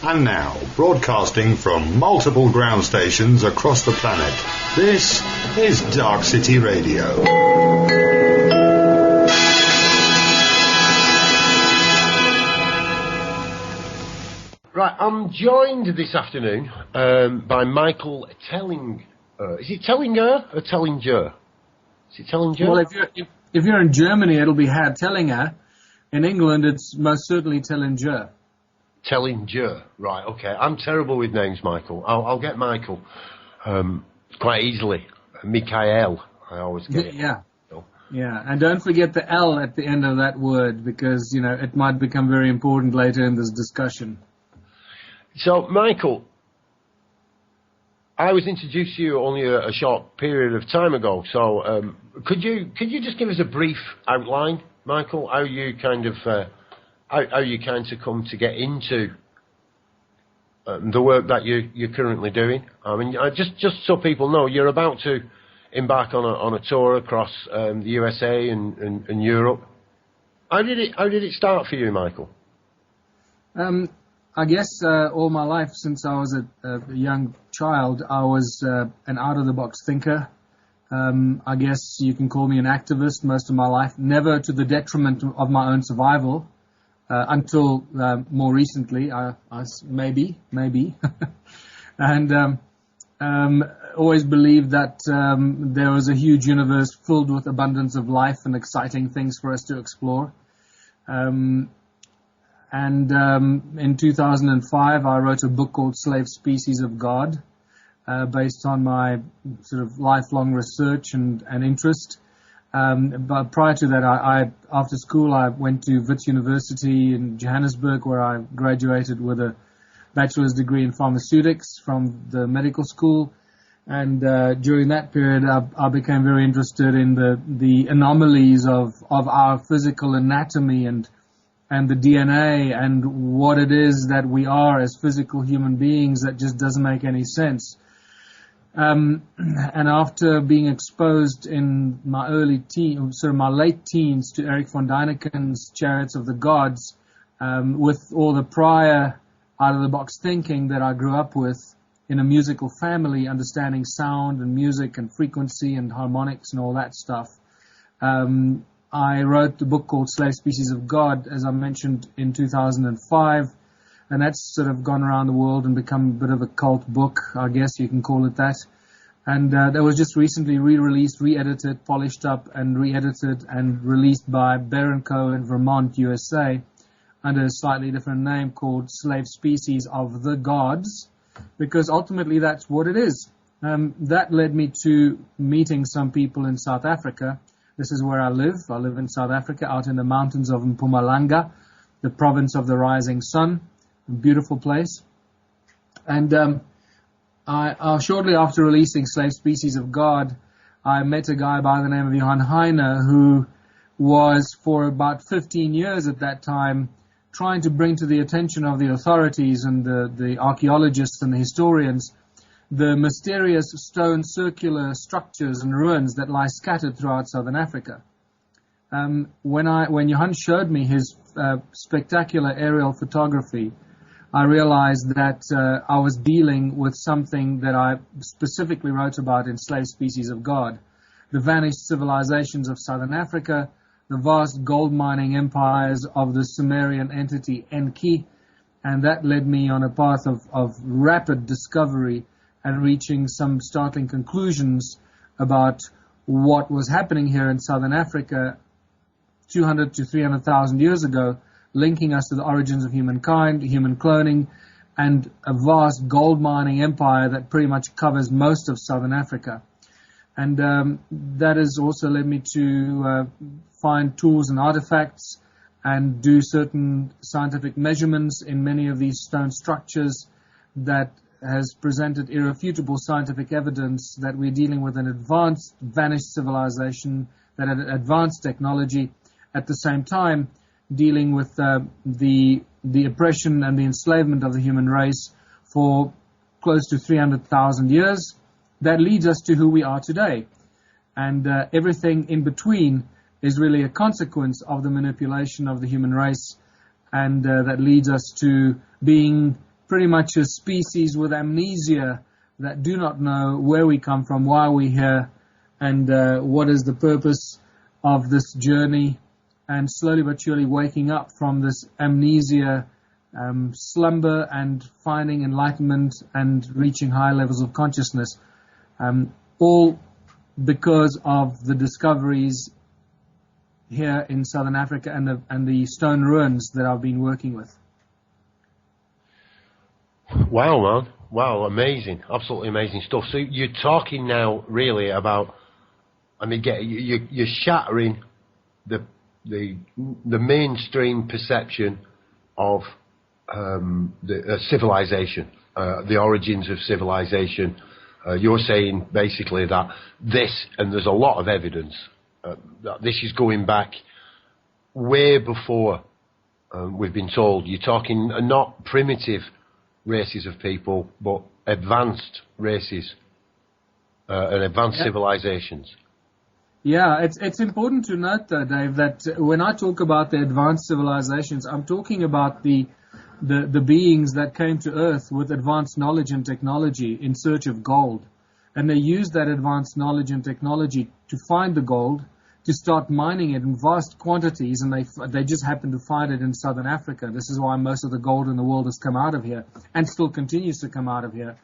And now, broadcasting from multiple ground stations across the planet, this is Darkcity Radio. Right, I'm joined this afternoon by Michael Telling. Is it Tellinger or Tellinger? Is it Tellinger? Well, if you're in Germany, it'll be Herr Tellinger. In England, it's most certainly Tellinger. Tellinger, right? Okay, I'm terrible with names, Michael. I'll get Michael quite easily. Mikael, I always get it. Yeah. Yeah, and don't forget the L at the end of that word because it might become very important later in this discussion. So, Michael, I was introduced to you only a short period of time ago. So, could you just give us a brief outline, Michael? How you kind of come to get into the work that you're currently doing? I mean, just so people know, you're about to embark on a tour across the USA and Europe. How did it start for you, Michael? I guess all my life, since I was a young child, I was an out-of-the-box thinker. I guess you can call me an activist most of my life, never to the detriment of my own survival, until more recently, maybe. And always believed that there was a huge universe filled with abundance of life and exciting things for us to explore. And in 2005, I wrote a book called Slave Species of God, based on my sort of lifelong research and interest. But prior to that, after school, I went to Wits University in Johannesburg, where I graduated with a bachelor's degree in pharmaceutics from the medical school. And during that period, I became very interested in the anomalies of our physical anatomy and the DNA and what it is that we are as physical human beings that just doesn't make any sense. And after being exposed in my my late teens to Erich von Däniken's Chariots of the Gods, with all the prior out-of-the-box thinking that I grew up with in a musical family, understanding sound and music and frequency and harmonics and all that stuff, I wrote the book called Slave Species of God, as I mentioned, in 2005, and that's sort of gone around the world and become a bit of a cult book, I guess you can call it that. And that was just recently re-released, re-edited, polished up, and re-edited and released by Bear & Co. in Vermont, USA, under a slightly different name called Slave Species of the Gods, because ultimately that's what it is. That led me to meeting some people in South Africa. This is where I live. I live in South Africa, out in the mountains of Mpumalanga, the province of the rising sun. A beautiful place. And shortly after releasing Slave Species of God, I met a guy by the name of Johann Heine, who was for about 15 years at that time trying to bring to the attention of the authorities and the archaeologists and the historians the mysterious stone circular structures and ruins that lie scattered throughout southern Africa. When Johann showed me his spectacular aerial photography, I realized that I was dealing with something that I specifically wrote about in Slave Species of God: the vanished civilizations of southern Africa, the vast gold mining empires of the Sumerian entity Enki, and that led me on a path of rapid discovery and reaching some startling conclusions about what was happening here in southern Africa 200 to 300,000 years ago, linking us to the origins of humankind, human cloning, and a vast gold mining empire that pretty much covers most of southern Africa. And that has also led me to find tools and artifacts and do certain scientific measurements in many of these stone structures that has presented irrefutable scientific evidence that we're dealing with an advanced, vanished civilization that had advanced technology, at the same time dealing with the oppression and the enslavement of the human race for close to 300,000 years. That leads us to who we are today. And everything in between is really a consequence of the manipulation of the human race, and that leads us to being pretty much a species with amnesia that do not know where we come from, why we're here, and what is the purpose of this journey, and slowly but surely waking up from this amnesia, slumber, and finding enlightenment and reaching high levels of consciousness, all because of the discoveries here in Southern Africa and the stone ruins that I've been working with. Wow, man. Wow, amazing. Absolutely amazing stuff. So you're talking now really about, I mean, you're shattering the mainstream perception of the civilization, the origins of civilization. You're saying basically that this, and there's a lot of evidence, that this is going back way before we've been told. You're talking not primitive races of people, but advanced races and advanced civilizations. Yeah, it's important to note, though, Dave, that when I talk about the advanced civilizations, I'm talking about the beings that came to Earth with advanced knowledge and technology in search of gold. And they used that advanced knowledge and technology to find the gold, to start mining it in vast quantities, and they just happened to find it in Southern Africa. This is why most of the gold in the world has come out of here and still continues to come out of here.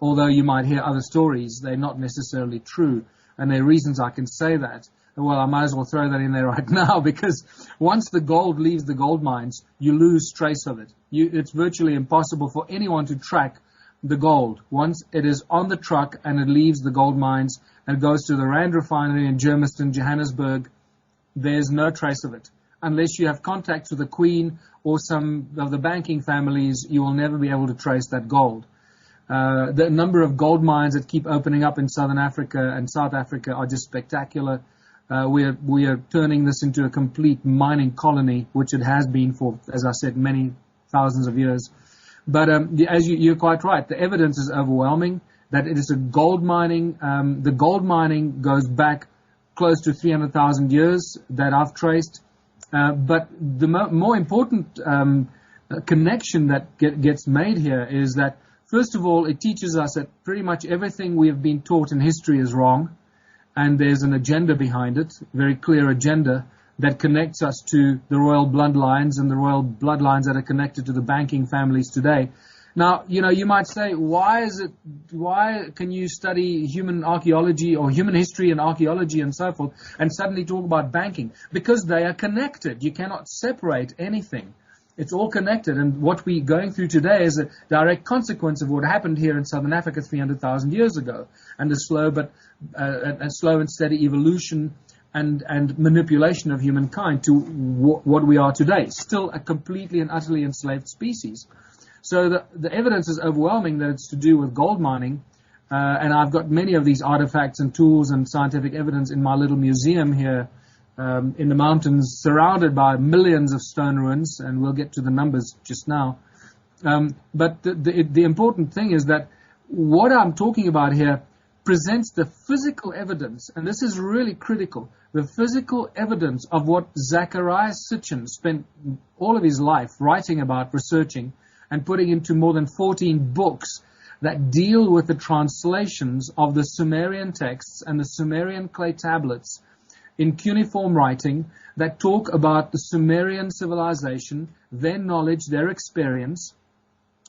Although you might hear other stories, they're not necessarily true. And there are reasons I can say that. Well, I might as well throw that in there right now, because once the gold leaves the gold mines, you lose trace of it. It's virtually impossible for anyone to track the gold. Once it is on the truck and it leaves the gold mines and goes to the Rand refinery in Germiston, Johannesburg, there's no trace of it. Unless you have contacts with the Queen or some of the banking families, you will never be able to trace that gold. The number of gold mines that keep opening up in Southern Africa and South Africa are just spectacular. We are turning this into a complete mining colony, which it has been for, as I said, many thousands of years. But as you're quite right, the evidence is overwhelming that it is a gold mining. The gold mining goes back close to 300,000 years that I've traced. But the more important connection that gets made here is that, first of all, it teaches us that pretty much everything we have been taught in history is wrong, and there's an agenda behind it, a very clear agenda that connects us to the royal bloodlines and the royal bloodlines that are connected to the banking families today. Now, you might say, why can you study human archaeology or human history and archaeology and so forth and suddenly talk about banking? Because they are connected. You cannot separate anything. It's all connected, and what we're going through today is a direct consequence of what happened here in Southern Africa 300,000 years ago, and the slow and steady evolution and manipulation of humankind to what we are today, still a completely and utterly enslaved species. So the evidence is overwhelming that it's to do with gold mining, and I've got many of these artifacts and tools and scientific evidence in my little museum here in the mountains, surrounded by millions of stone ruins, and we'll get to the numbers just now. But the important thing is that what I'm talking about here presents the physical evidence, and this is really critical, the physical evidence of what Zacharias Sitchin spent all of his life writing about, researching, and putting into more than 14 books that deal with the translations of the Sumerian texts and the Sumerian clay tablets in cuneiform writing that talk about the Sumerian civilization, their knowledge, their experience,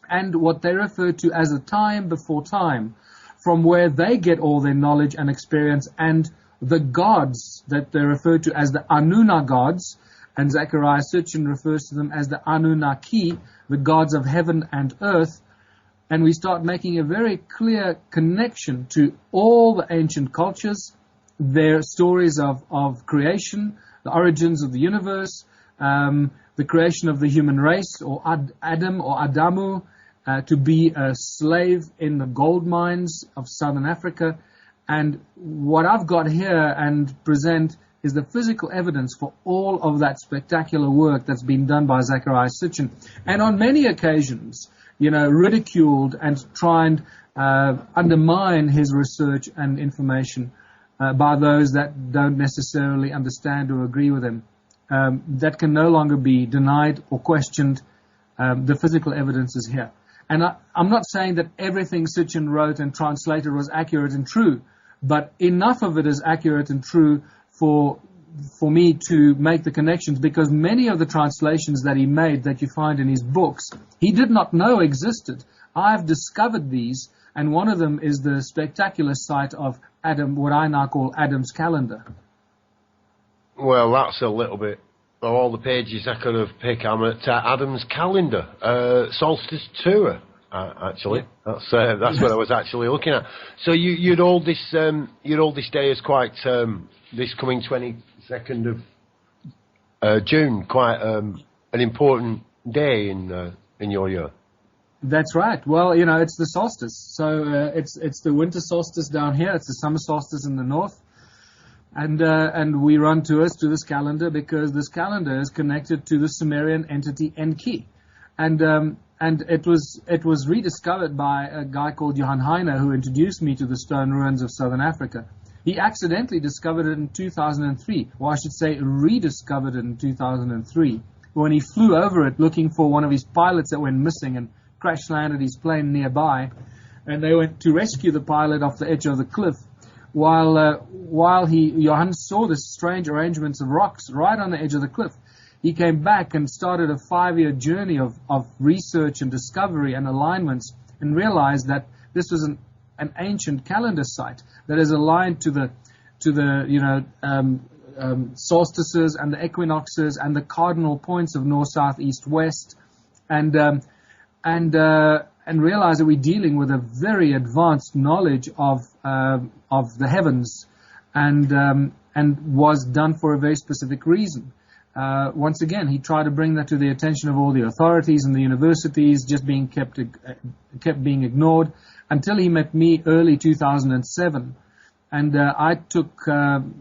and what they refer to as a time before time, from where they get all their knowledge and experience, and the gods that they refer to as the Anuna gods, and Zacharias Sitchin refers to them as the Anunnaki, the gods of heaven and earth, and we start making a very clear connection to all the ancient cultures, their stories of creation, the origins of the universe, the creation of the human race, or Adam or Adamu, to be a slave in the gold mines of Southern Africa. And what I've got here and present is the physical evidence for all of that spectacular work that's been done by Zacharias Sitchin. And on many occasions, ridiculed and tried undermine his research and information by those that don't necessarily understand or agree with him. That can no longer be denied or questioned. The physical evidence is here. And I'm not saying that everything Sitchin wrote and translated was accurate and true, but enough of it is accurate and true for me to make the connections, because many of the translations that he made that you find in his books, he did not know existed. I've discovered these, and one of them is the spectacular site of what I now call Adam's calendar. Well, that's a little bit of all the pages I could have picked. I'm at Adam's calendar, solstice tour. Actually, that's what I was actually looking at. So you'd hold this day as quite this coming 22nd of June, quite an important day in your year. That's right. Well, it's the solstice. So it's the winter solstice down here. It's the summer solstice in the north. And we run tours to this calendar because this calendar is connected to the Sumerian entity Enki. And it was rediscovered by a guy called Johann Heine, who introduced me to the stone ruins of southern Africa. He accidentally discovered it in 2003, or I should say rediscovered it in 2003, when he flew over it looking for one of his pilots that went missing and crash landed his plane nearby. And they went to rescue the pilot off the edge of the cliff. While Johann saw this strange arrangements of rocks right on the edge of the cliff, he came back and started a 5-year journey of research and discovery and alignments, and realized that this was an ancient calendar site that is aligned to the solstices and the equinoxes and the cardinal points of north, south, east, west, and realize that we're dealing with a very advanced knowledge of the heavens, and was done for a very specific reason. Once again, he tried to bring that to the attention of all the authorities and the universities, just being kept being ignored, until he met me early 2007. And I took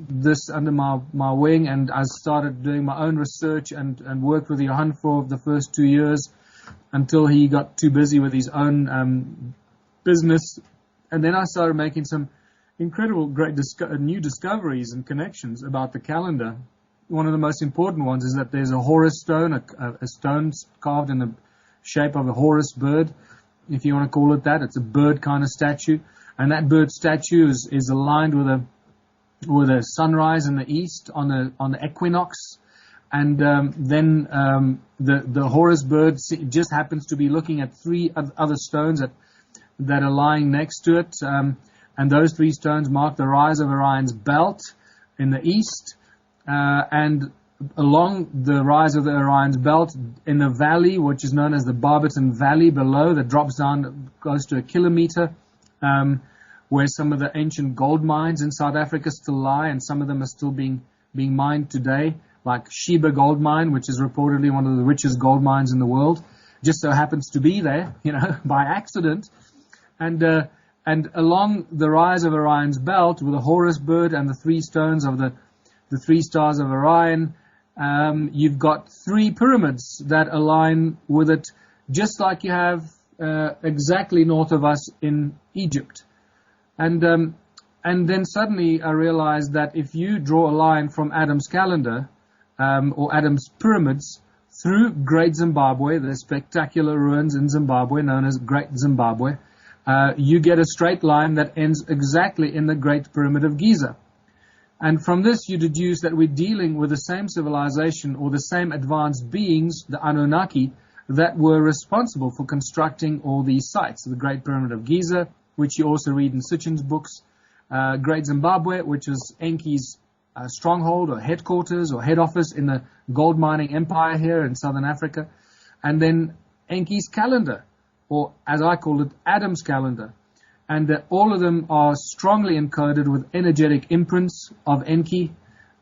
this under my wing, and I started doing my own research and worked with Johann for the first 2 years, until he got too busy with his own business. And then I started making some incredible, great new discoveries and connections about the calendar. One of the most important ones is that there's a Horus stone, a stone carved in the shape of a Horus bird, if you want to call it that. It's a bird kind of statue. And that bird statue is aligned with a sunrise in the east on the equinox. And then the Horus bird just happens to be looking at 3 other stones that are lying next to it. And those 3 stones mark the rise of Orion's belt in the east. And along the rise of the Orion's belt, in a valley, which is known as the Barberton Valley below, that drops down close to 1 kilometer, where some of the ancient gold mines in South Africa still lie, and some of them are still being mined today, like Sheba gold mine, which is reportedly one of the richest gold mines in the world, just so happens to be there, by accident. And along the rise of Orion's belt, with the Horus bird and the 3 stones of the 3 stars of Orion, you've got 3 pyramids that align with it, just like you have exactly north of us in Egypt. And then suddenly I realized that if you draw a line from Adam's calendar, or Adam's pyramids, through Great Zimbabwe, the spectacular ruins in Zimbabwe known as Great Zimbabwe, you get a straight line that ends exactly in the Great Pyramid of Giza. And from this you deduce that we're dealing with the same civilization, or the same advanced beings, the Anunnaki, that were responsible for constructing all these sites. The Great Pyramid of Giza, which you also read in Sitchin's books, Great Zimbabwe, which is Enki's stronghold or headquarters or head office in the gold mining empire here in southern Africa, and then Enki's calendar, or as I call it, Adam's calendar. And all of them are strongly encoded with energetic imprints of Enki,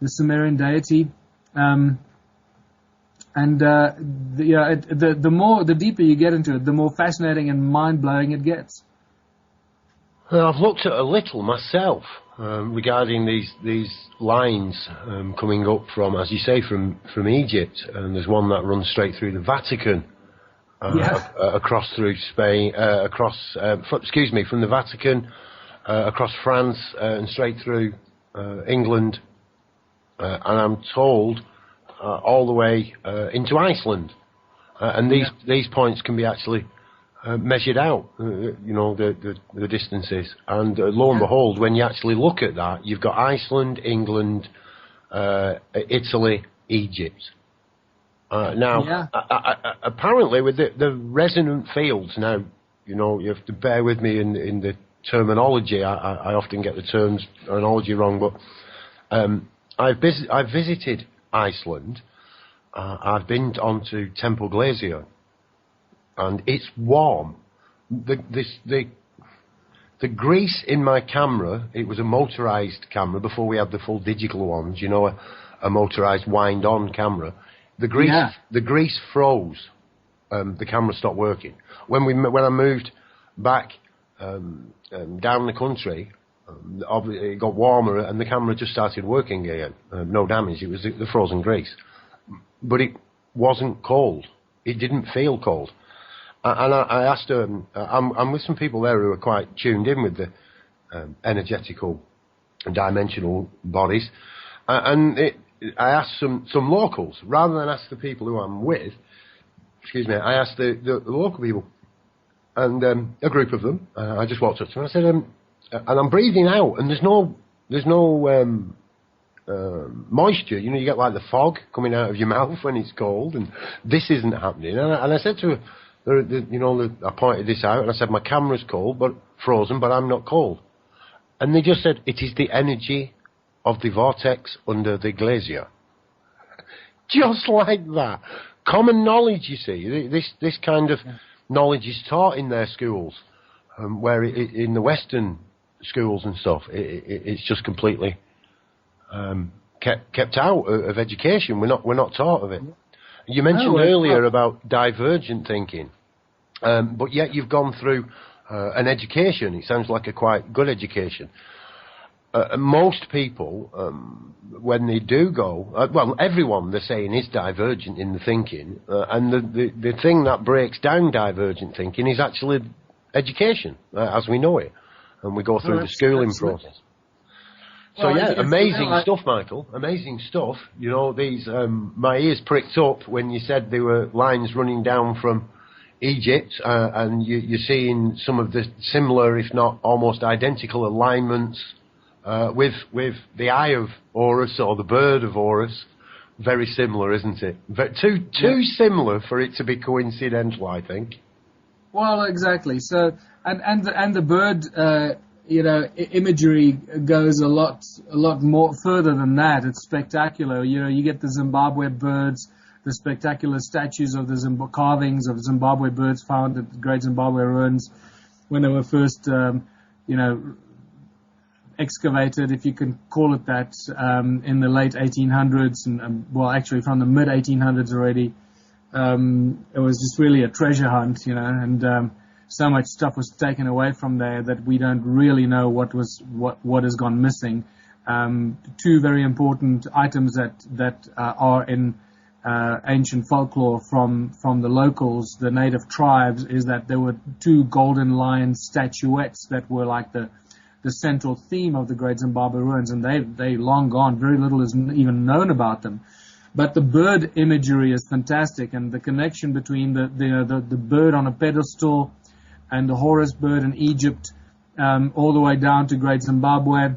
the Sumerian deity. The deeper you get into it, the more fascinating and mind-blowing it gets. Well, I've looked at a little myself regarding these lines coming up from, as you say, from Egypt, and there's one that runs straight through the Vatican. Across through Spain, from the Vatican, across France, and straight through England, and I'm told all the way into Iceland. and these points can be actually measured out, the distances. And lo and behold, when you actually look at that, you've got Iceland, England, Italy, Egypt. Apparently with the resonant fields, now, you have to bear with me in the terminology. I often get the terminology wrong, but I've visited Iceland. I've been onto Temple Glacier, and it's warm. The grease in my camera, it was a motorized camera before we had the full digital ones, a motorized wind-on camera. The grease froze. The camera stopped working. When I moved back down the country, it got warmer and the camera just started working again. No damage. It was the frozen grease, but it wasn't cold. It didn't feel cold. And I asked her. I'm with some people there who are quite tuned in with the energetical and dimensional bodies, I asked some locals rather than ask the people who I'm with. Excuse me. I asked the local people, and a group of them. I just walked up to them. I said, and I'm breathing out, and there's no moisture. You get like the fog coming out of your mouth when it's cold, and this isn't happening. And I said to her, I pointed this out, and I said, my camera's cold, but frozen, but I'm not cold. And they just said, it is the energy of the vortex under the glacier. Just like that. Common knowledge, you see. This kind of knowledge is taught in their schools, where in the Western schools and stuff, it's just completely kept out of education. We're not taught of it. You mentioned earlier about divergent thinking, but yet you've gone through an education. It sounds like a quite good education. Most people, when they do go, everyone they're saying is divergent in the thinking, and the thing that breaks down divergent thinking is actually education, as we know it, and we go through the schooling process. So amazing stuff, Michael. Amazing stuff. These my ears pricked up when you said there were lines running down from Egypt, and you're seeing some of the similar, if not almost identical, alignments with the eye of Horus, or the bird of Horus. Very similar, isn't it? But too similar for it to be coincidental, I think. Well, exactly. So, and the bird, imagery goes a lot more further than that. It's spectacular. You get the Zimbabwe birds, the spectacular statues of the carvings of Zimbabwe birds found at the Great Zimbabwe ruins when they were first, excavated, if you can call it that, in the late 1800s, and actually from the mid 1800s already. It was just really a treasure hunt, and so much stuff was taken away from there that we don't really know what has gone missing. Two very important items that are in ancient folklore from the locals, the native tribes, is that there were two golden lion statuettes that were like the central theme of the Great Zimbabwe ruins, and they long gone. Very little is even known about them. But the bird imagery is fantastic, and the connection between the bird on a pedestal and the Horus bird in Egypt, all the way down to Great Zimbabwe,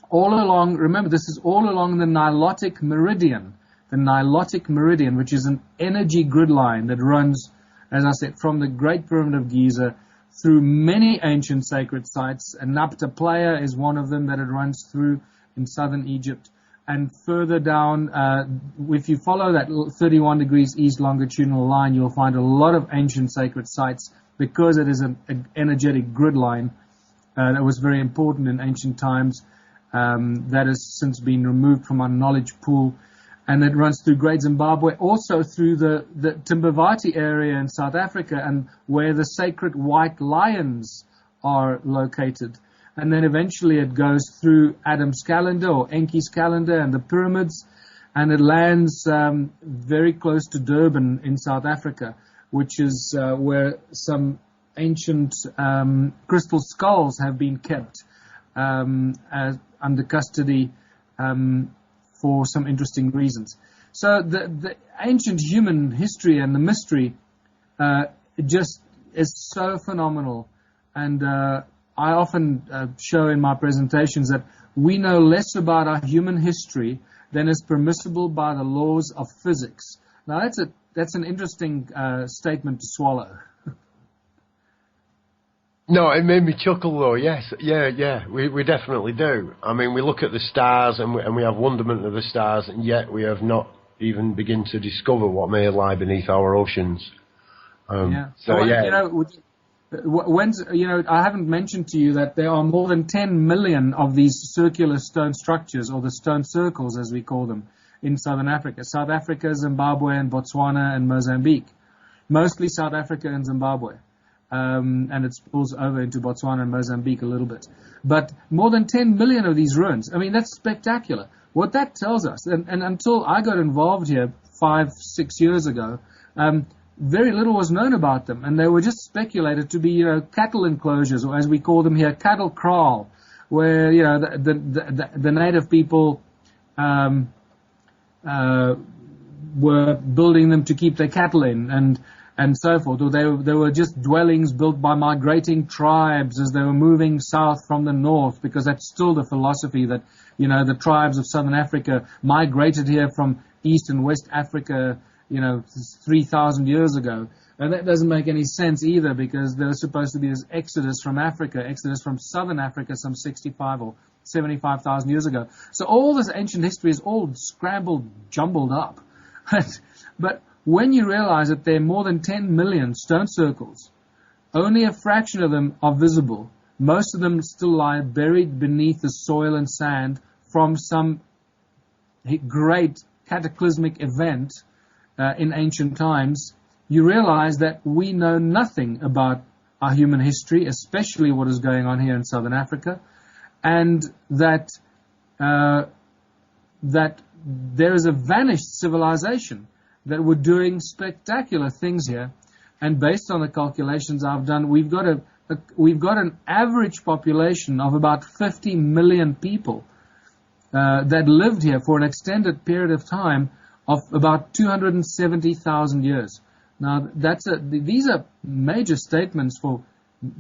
all along. Remember, this is all along the Nilotic Meridian. The Nilotic Meridian, which is an energy grid line that runs, as I said, from the Great Pyramid of Giza through many ancient sacred sites, and Nabta Playa is one of them that it runs through in southern Egypt. And further down, if you follow that 31 degrees east longitudinal line, you'll find a lot of ancient sacred sites, because it is an energetic grid line that was very important in ancient times. That has since been removed from our knowledge pool. And it runs through Great Zimbabwe, also through the Timbavati area in South Africa, and where the sacred white lions are located. And then eventually it goes through Adam's calendar, or Enki's calendar, and the pyramids, and it lands very close to Durban in South Africa, which is where some ancient crystal skulls have been kept under custody for some interesting reasons. So the ancient human history and the mystery just is so phenomenal. And I often show in my presentations that we know less about our human history than is permissible by the laws of physics. Now that's an interesting statement to swallow. No, it made me chuckle though. Yes, yeah, we definitely do. I mean, we look at the stars and we have wonderment of the stars, and yet we have not even begun to discover what may lie beneath our oceans. So yeah. I haven't mentioned to you that there are more than 10 million of these circular stone structures, or the stone circles as we call them, in Southern Africa. South Africa, Zimbabwe, and Botswana, and Mozambique. Mostly South Africa and Zimbabwe. And it spills over into Botswana and Mozambique a little bit. But more than 10 million of these ruins. I mean, that's spectacular. What that tells us, and until I got involved here 5-6 years ago, very little was known about them, and they were just speculated to be, cattle enclosures, or as we call them here, cattle kraal, where, the native people were building them to keep their cattle in, and so forth. Or they were just dwellings built by migrating tribes as they were moving south from the north, because that's still the philosophy that, the tribes of Southern Africa migrated here from East and West Africa, 3,000 years ago. And that doesn't make any sense either, because there was supposed to be this exodus from Southern Africa some 65 or 75,000 years ago. So all this ancient history is all scrambled, jumbled up. But when you realize that there are more than 10 million stone circles, only a fraction of them are visible. Most of them still lie buried beneath the soil and sand from some great cataclysmic event in ancient times. You realize that we know nothing about our human history, especially what is going on here in Southern Africa, and that there is a vanished civilization that were doing spectacular things here. And based on the calculations I've done, we've got an average population of about 50 million people that lived here for an extended period of time of about 270,000 years. Now, these are major statements for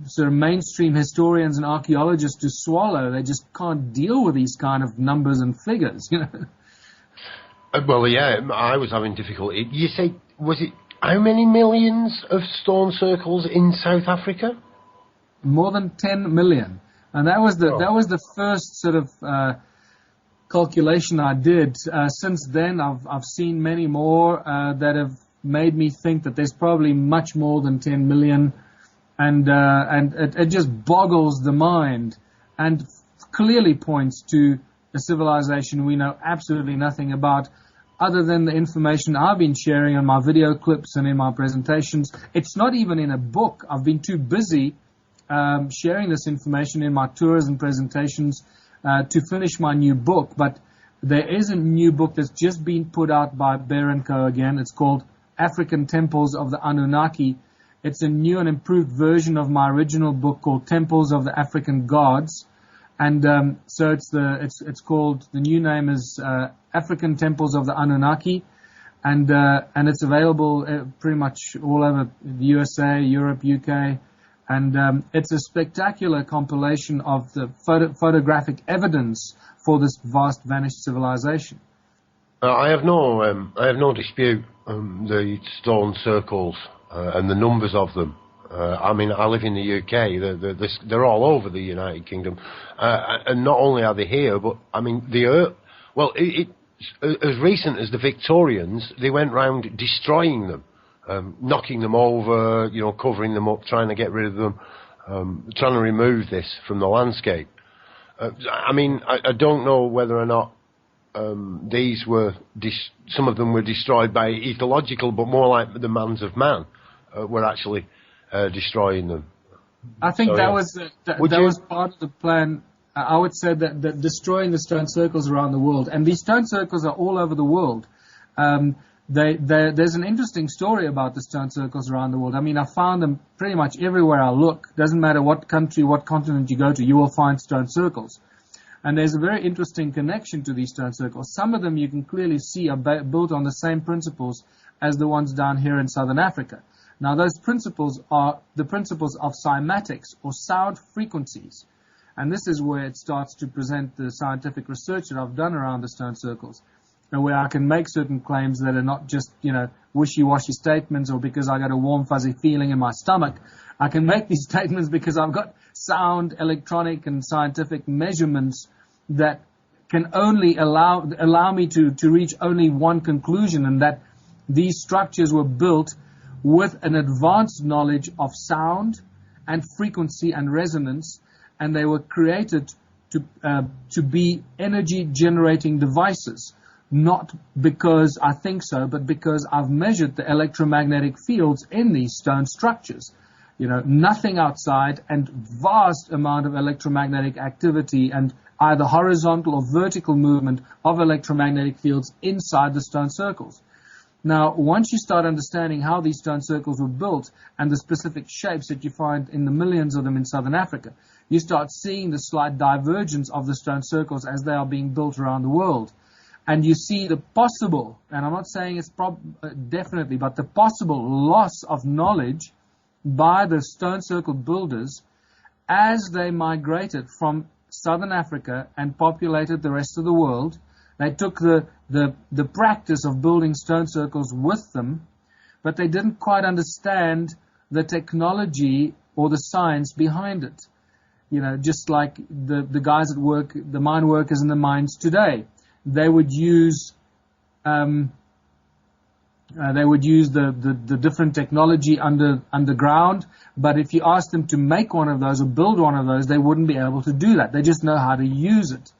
sort of mainstream historians and archaeologists to swallow. They just can't deal with these kind of numbers and figures, Well, yeah, I was having difficulty. You say, was it how many millions of stone circles in South Africa? More than 10 million. And that was the first sort of calculation I did. Since then, I've seen many more that have made me think that there's probably much more than 10 million, and it just boggles the mind, and clearly points to a civilization we know absolutely nothing about, other than the information I've been sharing on my video clips and in my presentations. It's not even in a book. I've been too busy sharing this information in my tours and presentations to finish my new book. But there is a new book that's just been put out by Bear & Co. again. It's called African Temples of the Anunnaki. It's a new and improved version of my original book called Temples of the African Gods. And so it's called, the new name is African Temples of the Anunnaki, and it's available pretty much all over the USA, Europe, UK, and it's a spectacular compilation of the photographic evidence for this vast vanished civilization. I have no dispute the stone circles and the numbers of them. I mean, I live in the UK. They're all over the United Kingdom, and not only are they here, but I mean, as recent as the Victorians, they went round destroying them, knocking them over, covering them up, trying to get rid of them, trying to remove this from the landscape. I mean, I don't know whether or not these were some of them were destroyed by ecological, but more like the demands of man were actually destroying them. I think that was part of the plan. I would say that destroying the stone circles around the world, and these stone circles are all over the world. There's an interesting story about the stone circles around the world. I mean, I found them pretty much everywhere I look. Doesn't matter what country, what continent you go to, you will find stone circles. And there's a very interesting connection to these stone circles. Some of them you can clearly see are built on the same principles as the ones down here in southern Africa. Now, those principles are the principles of cymatics, or sound frequencies. And this is where it starts to present the scientific research that I've done around the stone circles, and where I can make certain claims that are not just, wishy-washy statements or because I got a warm, fuzzy feeling in my stomach. I can make these statements because I've got sound, electronic, and scientific measurements that can only allow me to reach only one conclusion, and that these structures were built with an advanced knowledge of sound and frequency and resonance, and they were created to be energy-generating devices, not because I think so, but because I've measured the electromagnetic fields in these stone structures. Nothing outside, and vast amount of electromagnetic activity and either horizontal or vertical movement of electromagnetic fields inside the stone circles. Now, once you start understanding how these stone circles were built and the specific shapes that you find in the millions of them in southern Africa, you start seeing the slight divergence of the stone circles as they are being built around the world. And you see the possible, and I'm not saying it's definitely, but the possible loss of knowledge by the stone circle builders as they migrated from southern Africa and populated the rest of the world. They took the practice of building stone circles with them, but they didn't quite understand the technology or the science behind it. Just like the guys at work, the mine workers in the mines today, they would use the different technology underground, but if you ask them to make one of those or build one of those, they wouldn't be able to do that. They just know how to use it.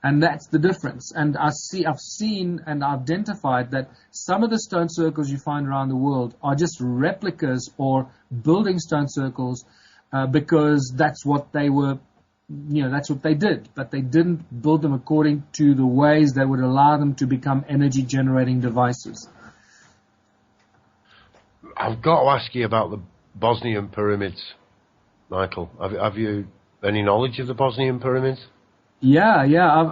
And that's the difference. And I've seen and identified that some of the stone circles you find around the world are just replicas or building stone circles because that's what they were, that's what they did. But they didn't build them according to the ways that would allow them to become energy-generating devices. I've got to ask you about the Bosnian pyramids, Michael. Have you any knowledge of the Bosnian pyramids? Yeah.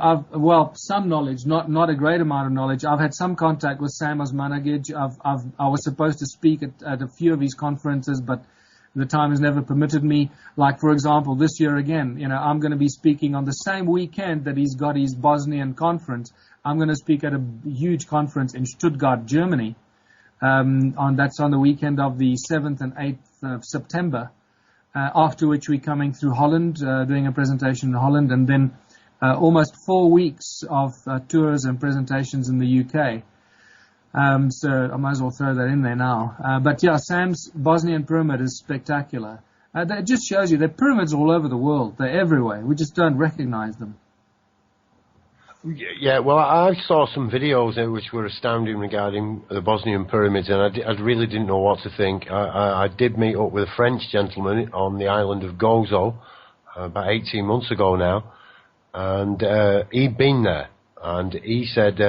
I've some knowledge, not a great amount of knowledge. I've had some contact with Sam Osmanagic. I was supposed to speak at a few of his conferences, but the time has never permitted me. Like, for example, this year again, I'm going to be speaking on the same weekend that he's got his Bosnian conference. I'm going to speak at a huge conference in Stuttgart, Germany. That's on the weekend of the 7th and 8th of September. After which we're coming through Holland, doing a presentation in Holland, and then almost 4 weeks of tours and presentations in the UK. So I might as well throw that in there now. But yeah, Sam's Bosnian pyramid is spectacular. It just shows you there are pyramids all over the world. They're everywhere. We just don't recognize them. Yeah, well, I saw some videos which were astounding regarding the Bosnian pyramids, and I really didn't know what to think. I did meet up with a French gentleman on the island of Gozo about 18 months ago now, and he'd been there, and he said,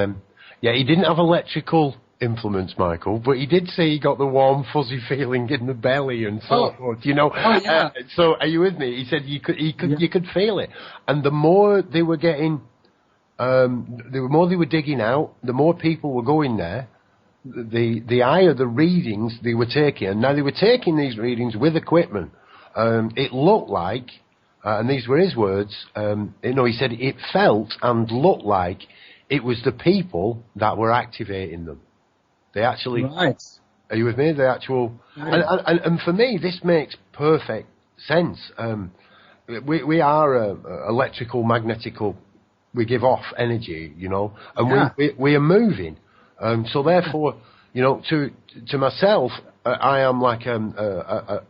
he didn't have electrical implements, Michael, but he did say he got the warm, fuzzy feeling in the belly and so forth, Oh, yeah. So are you with me? He said you could feel it, and the more they were getting... the more they were digging out, the more people were going there, the higher the readings they were taking. And now they were taking these readings with equipment. It looked like, and these were his words, he said it felt and looked like it was the people that were activating them. They actually... Right. Are you with me? The actual... Right. And for me, this makes perfect sense. We are electrical, magnetical... We give off energy, and we are moving. So therefore, to myself, I am like a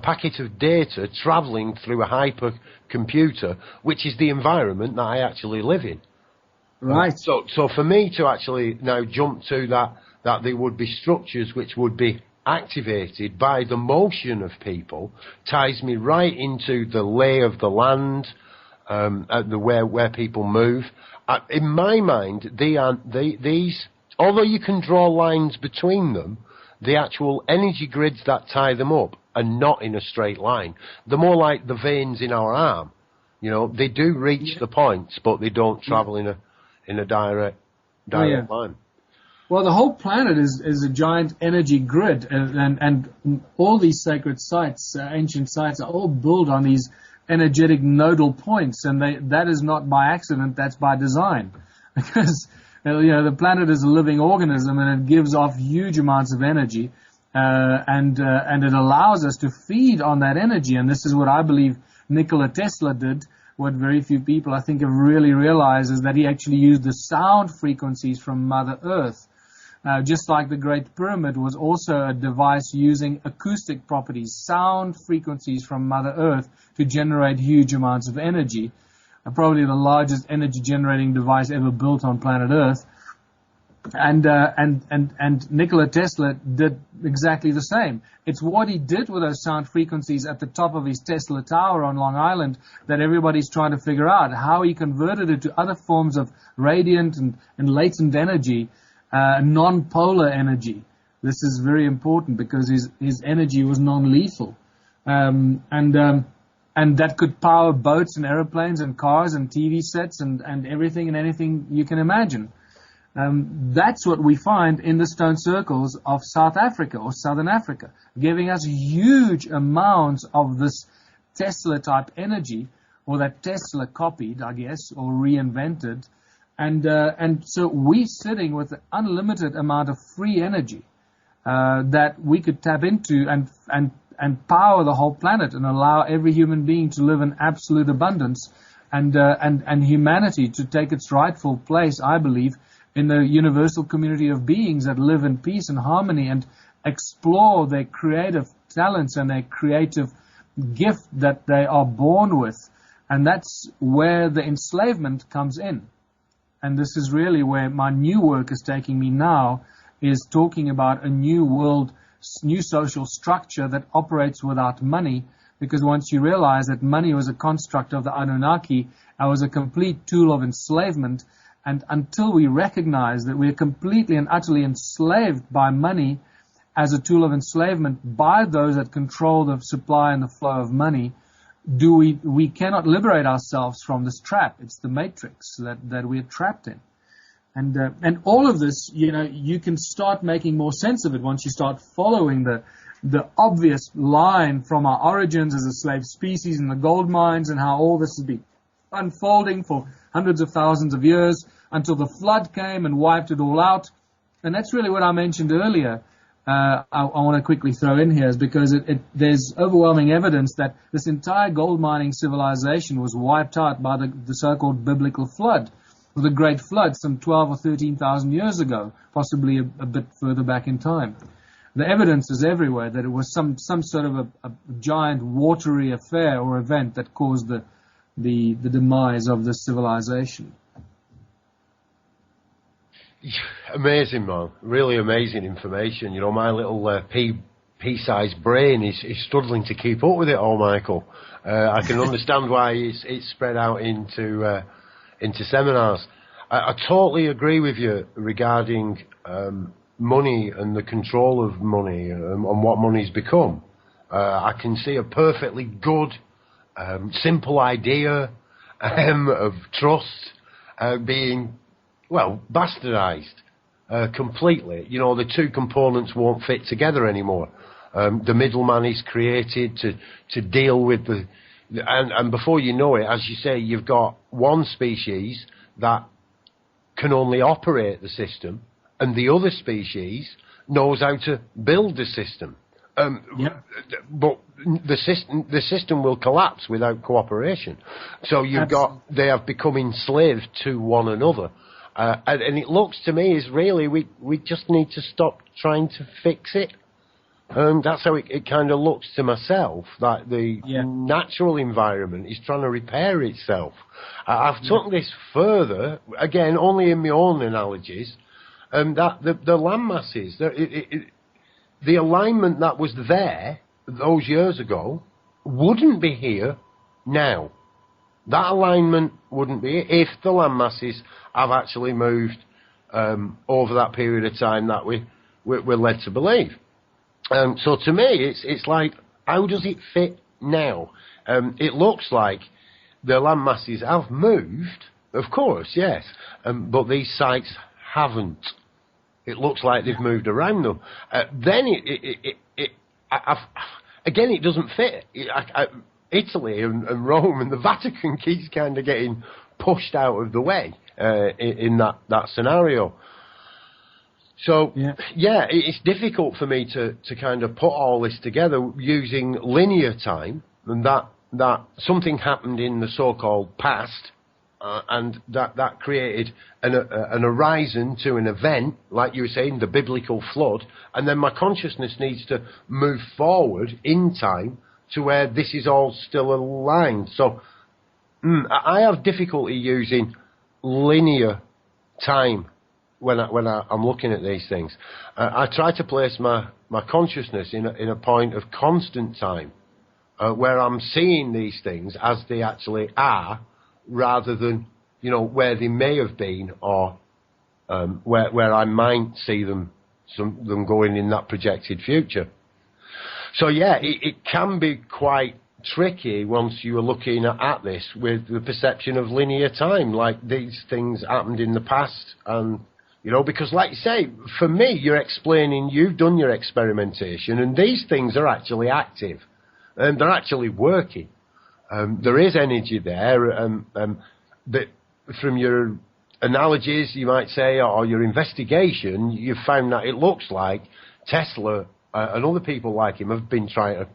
packet of data traveling through a hypercomputer, which is the environment that I actually live in. Right. So for me to actually now jump to that there would be structures which would be activated by the motion of people ties me right into the lay of the land. Where people move. In my mind, these, although you can draw lines between them, the actual energy grids that tie them up are not in a straight line. They're more like the veins in our arm. You know, they do reach the points, but they don't travel in a direct line. Well, the whole planet is a giant energy grid, and all these sacred sites, ancient sites, are all built on these energetic nodal points, and that is not by accident, that's by design. Because, the planet is a living organism, and it gives off huge amounts of energy, and it allows us to feed on that energy, and this is what I believe Nikola Tesla did. What very few people, I think, have really realized is that he actually used the sound frequencies from Mother Earth. Just like the Great Pyramid was also a device using acoustic properties, sound frequencies from Mother Earth to generate huge amounts of energy. Probably the largest energy generating device ever built on planet Earth. And Nikola Tesla did exactly the same. It's what he did with those sound frequencies at the top of his Tesla Tower on Long Island that everybody's trying to figure out, how he converted it to other forms of radiant and latent energy, non-polar energy. This is very important because his energy was non-lethal. And that could power boats and aeroplanes and cars and TV sets and everything and anything you can imagine. That's what we find in the stone circles of South Africa or Southern Africa, giving us huge amounts of this Tesla-type energy, or that Tesla copied, I guess, or reinvented. And so we're sitting with an unlimited amount of free energy that we could tap into and power the whole planet and allow every human being to live in absolute abundance and humanity to take its rightful place, I believe, in the universal community of beings that live in peace and harmony and explore their creative talents and their creative gift that they are born with. And that's where the enslavement comes in. And this is really where my new work is taking me now, is talking about a new world, new social structure that operates without money. Because once you realize that money was a construct of the Anunnaki, it was a complete tool of enslavement. And until we recognize that we are completely and utterly enslaved by money as a tool of enslavement by those that control the supply and the flow of money, we cannot liberate ourselves from this trap. It's the matrix that we're trapped in. And all of this, you can start making more sense of it once you start following the obvious line from our origins as a slave species in the gold mines and how all this has been unfolding for hundreds of thousands of years until the flood came and wiped it all out. And that's really what I mentioned earlier. I want to quickly throw in here is because there's overwhelming evidence that this entire gold mining civilization was wiped out by the so-called biblical flood, or the Great Flood, some 12 or 13,000 years ago, possibly a bit further back in time. The evidence is everywhere that it was some sort of a giant watery affair or event that caused the demise of the civilization. Amazing, man. Really amazing information. My little pea-sized brain is struggling to keep up with it all, Michael. I can understand why it's spread out into seminars. I totally agree with you regarding money and the control of money and what money's become. I can see a perfectly good, simple idea of trust being, bastardized completely. The two components won't fit together anymore. The middleman is created to deal with and before you know it, as you say, you've got one species that can only operate the system, and the other species knows how to build the system. But the system will collapse without cooperation. So they have become enslaved to one another. And it looks to me as really we just need to stop trying to fix it. That's how it kind of looks to myself, that the natural environment is trying to repair itself. I've taken this further, again, only in my own analogies, that the land masses, the alignment that was there those years ago wouldn't be here now. That alignment wouldn't be here if the land masses have actually moved over that period of time that we're led to believe. So to me, it's like, how does it fit now? It looks like the land masses have moved, of course, yes, but these sites haven't. It looks like they've moved around them. Then again, it doesn't fit. Italy and Rome and the Vatican keeps kind of getting pushed out of the way in that scenario. So, yeah, it's difficult for me to kind of put all this together using linear time, and that something happened in the so-called past, and that created an horizon to an event, like you were saying, the biblical flood, and then my consciousness needs to move forward in time to where this is all still aligned. So I have difficulty using linear time when I'm looking at these things. I try to place my consciousness in a point of constant time, where I'm seeing these things as they actually are, rather than, where they may have been, or where I might see them going in that projected future. So yeah, it can be quite tricky once you are looking at this with the perception of linear time, like these things happened in the past, and because like you say, for me, you're explaining you've done your experimentation, and these things are actually active, and they're actually working. There is energy there, that from your analogies, you might say, or your investigation, you've found that it looks like Tesla and other people like him have been trying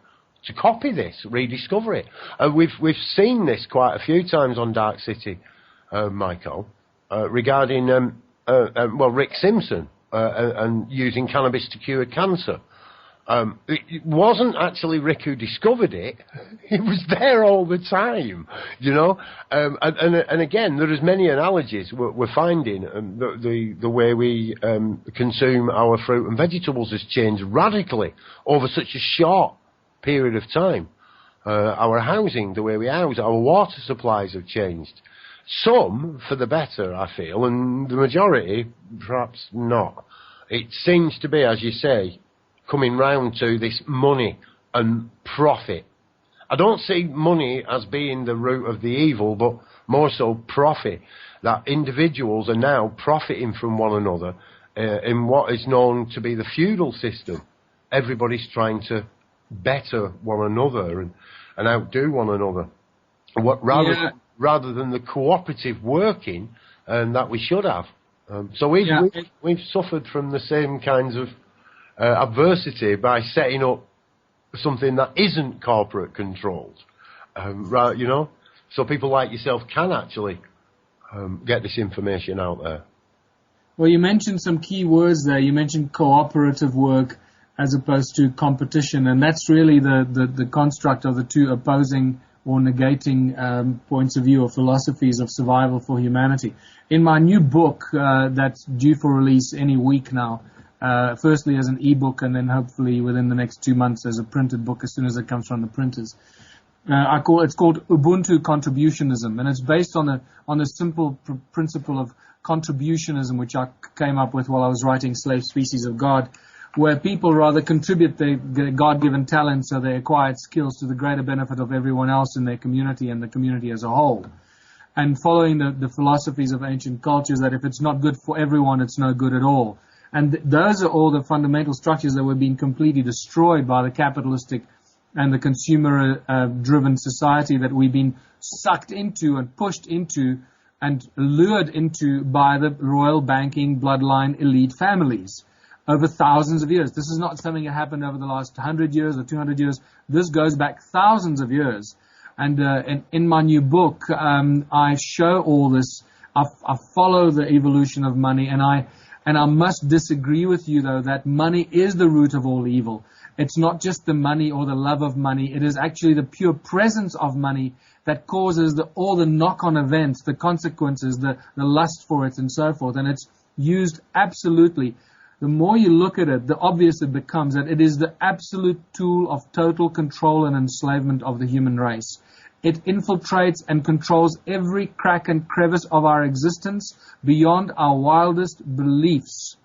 to copy this, rediscover it. We've seen this quite a few times on Darkcity, Michael, regarding Rick Simpson and using cannabis to cure cancer. It wasn't actually Rick who discovered it. It was there all the time, And again, there is many analogies we're finding. The way we consume our fruit and vegetables has changed radically over such a short period of time. Our housing, the way we house, our water supplies have changed. Some for the better, I feel, and the majority perhaps not. It seems to be, as you say, coming round to this money and profit. I don't see money as being the root of the evil, but more so profit. That individuals are now profiting from one another in what is known to be the feudal system. Everybody's trying to better one another and outdo one another. Rather than the cooperative working that we should have. So we've suffered from the same kinds of adversity by setting up something that isn't corporate controlled, so people like yourself can actually get this information out there. Well, you mentioned some key words there. You mentioned cooperative work as opposed to competition, and that's really the construct of the two opposing or negating points of view or philosophies of survival for humanity. In my new book that's due for release any week now, firstly as an ebook, and then hopefully within the next 2 months as a printed book as soon as it comes from the printers. It's called Ubuntu contributionism, and it's based on a simple principle of contributionism, which I came up with while I was writing Slave Species of God, where people rather contribute their God-given talents or their acquired skills to the greater benefit of everyone else in their community and the community as a whole. And following the philosophies of ancient cultures that if it's not good for everyone, it's no good at all. And those are all the fundamental structures that were being completely destroyed by the capitalistic and the consumer-driven society that we've been sucked into and pushed into and lured into by the royal banking bloodline elite families over thousands of years. This is not something that happened over the last 100 years or 200 years. This goes back thousands of years. And in my new book, I show all this. I follow the evolution of money, and I must disagree with you, though, that money is the root of all evil. It's not just the money or the love of money. It is actually the pure presence of money that causes all the knock-on events, the consequences, the lust for it, and so forth. And it's used absolutely. The more you look at it, the obvious it becomes that it is the absolute tool of total control and enslavement of the human race. It infiltrates and controls every crack and crevice of our existence beyond our wildest beliefs.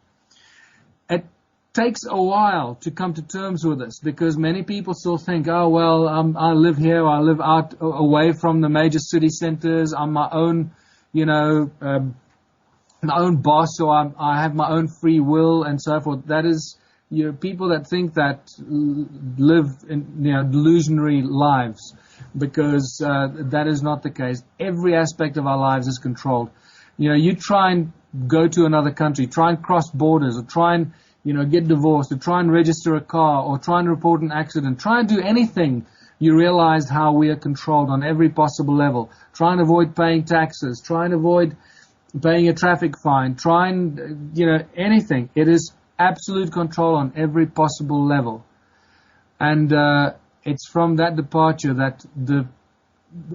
takes a while to come to terms with this, because many people still think, oh, well, I live here, I live out away from the major city centers, I'm my own, my own boss, or I have my own free will and so forth. That is, people that think that live in delusionary lives, because that is not the case. Every aspect of our lives is controlled. You try and go to another country, try and cross borders, or try and get divorced, or try and register a car, or try and report an accident, try and do anything. You realize how we are controlled on every possible level. Try and avoid paying taxes, try and avoid paying a traffic fine, try and, anything. It is absolute control on every possible level. And it's from that departure that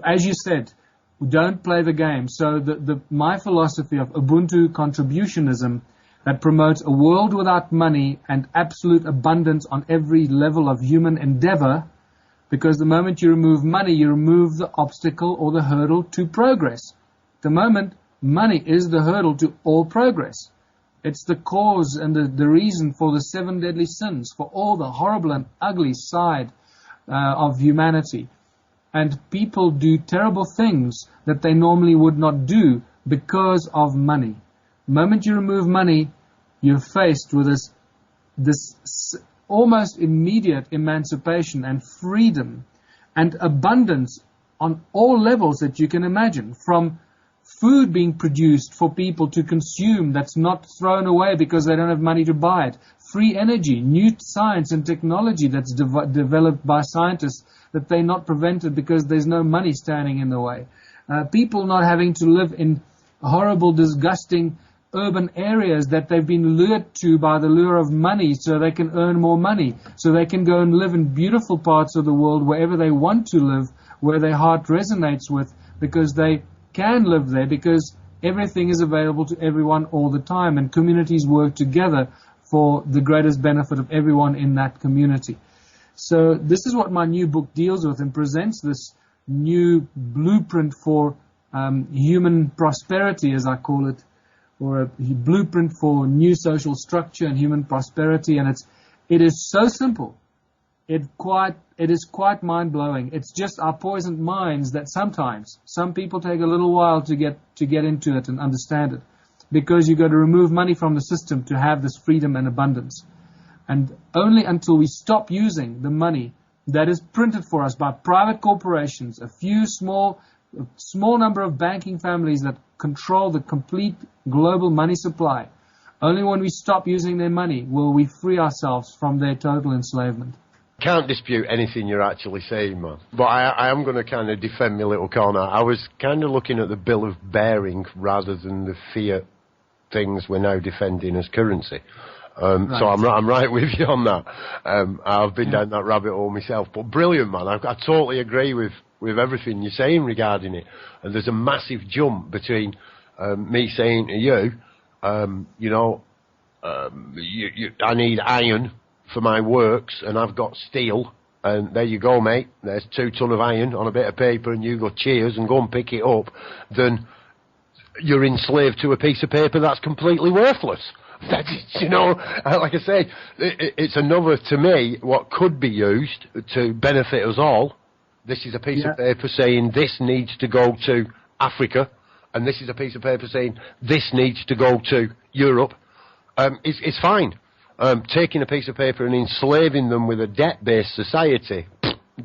as you said, don't play the game. So my philosophy of Ubuntu contributionism, that promotes a world without money and absolute abundance on every level of human endeavor, because the moment you remove money, you remove the obstacle or the hurdle to progress. The moment money is the hurdle to all progress. It's the cause and the reason for the 7 deadly sins, for all the horrible and ugly side of humanity. And people do terrible things that they normally would not do because of money. The moment you remove money, you're faced with this almost immediate emancipation and freedom and abundance on all levels that you can imagine, from food being produced for people to consume that's not thrown away because they don't have money to buy it, free energy, new science and technology that's developed by scientists that they're not prevented because there's no money standing in the way, people not having to live in horrible, disgusting urban areas that they've been lured to by the lure of money so they can earn more money, so they can go and live in beautiful parts of the world wherever they want to live, where their heart resonates with, because they can live there, because everything is available to everyone all the time, and communities work together for the greatest benefit of everyone in that community. So this is what my new book deals with, and presents this new blueprint for human prosperity, as I call it, or a blueprint for new social structure and human prosperity. And it is so simple. It is quite mind-blowing. It's just our poisoned minds that sometimes some people take a little while to get into it and understand it, because you've got to remove money from the system to have this freedom and abundance. And only until we stop using the money that is printed for us by private corporations, a few small number of banking families that control the complete global money supply, only when we stop using their money will we free ourselves from their total enslavement. Can't dispute anything you're actually saying, man. But I am going to kind of defend my little corner. I was kind of looking at the bill of bearing rather than the fiat things we're now defending as currency. Right. So I'm right with you on that. I've been down that rabbit hole myself. But brilliant, man. I totally agree with everything you're saying regarding it. And there's a massive jump between me saying to you, I need iron for my works, and I've got steel, and there you go, mate, there's 2 tons of iron on a bit of paper, and you go cheers and go and pick it up, then you're enslaved to a piece of paper that's completely worthless. That is, like I say, it's another, to me, what could be used to benefit us all. This is a piece of paper saying this needs to go to Africa, and this is a piece of paper saying this needs to go to Europe. It's fine. Taking a piece of paper and enslaving them with a debt-based society,